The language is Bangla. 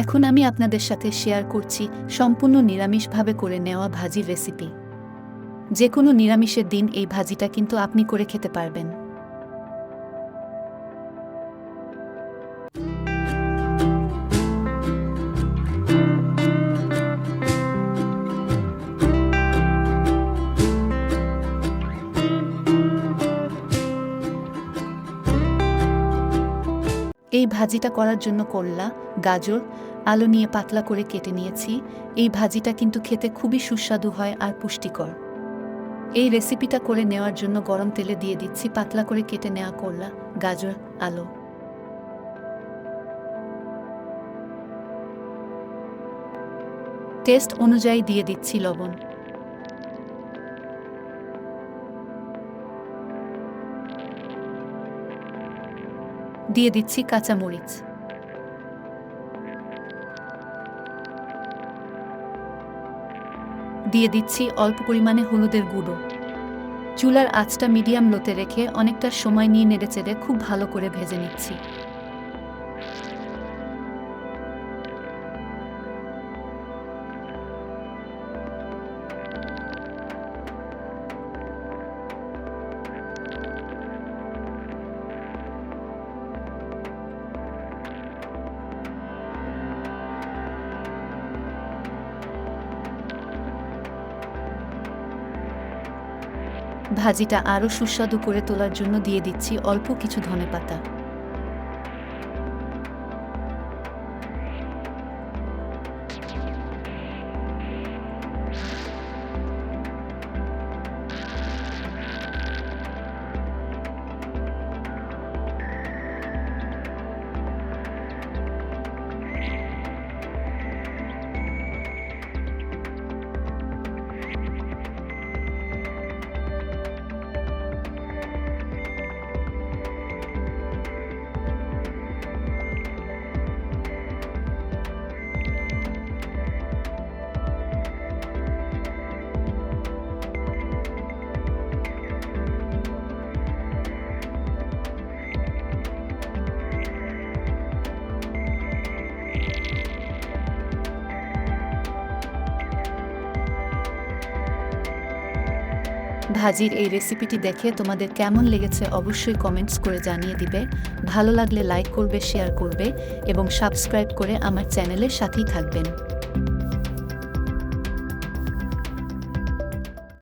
এখন আমি আপনাদের সাথে শেয়ার করছি সম্পূর্ণ নিরামিষভাবে করে নেওয়া ভাজির রেসিপি। যে কোনো নিরামিষের দিন এই ভাজিটা কিন্তু আপনি করে খেতে পারবেন। এই ভাজিটা করার জন্য করলা, গাজর, আলু নিয়ে পাতলা করে কেটে নিয়েছি। এই ভাজিটা কিন্তু খেতে খুবই সুস্বাদু হয় আর পুষ্টিকর। এই রেসিপিটা করে নেওয়ার জন্য গরম তেলে দিয়ে দিচ্ছি পাতলা করে কেটে নেওয়া করলা, গাজর, আলু। টেস্ট অনুযায়ী দিয়ে দিচ্ছি লবণ। দিয়ে দিচ্ছি কাঁচামরিচ। দিয়ে দিচ্ছি অল্প পরিমাণে হলুদের গুঁড়ো। চুলার আঁচটা মিডিয়াম লোতে রেখে অনেকটা সময় নিয়ে নেড়েচেড়ে খুব ভালো করে ভেজে নিচ্ছি। ভাজিটা আরও সুস্বাদু করে তোলার জন্য দিয়ে দিচ্ছি অল্প কিছু ধনেপাতা। ভাজির এই রেসিপিটি দেখে তোমাদের কেমন লেগেছে অবশ্যই কমেন্টস করে জানিয়ে দিবে। ভালো লাগলে লাইক করবে, শেয়ার করবে এবং সাবস্ক্রাইব করে আমার চ্যানেলের সাথেই থাকবেন।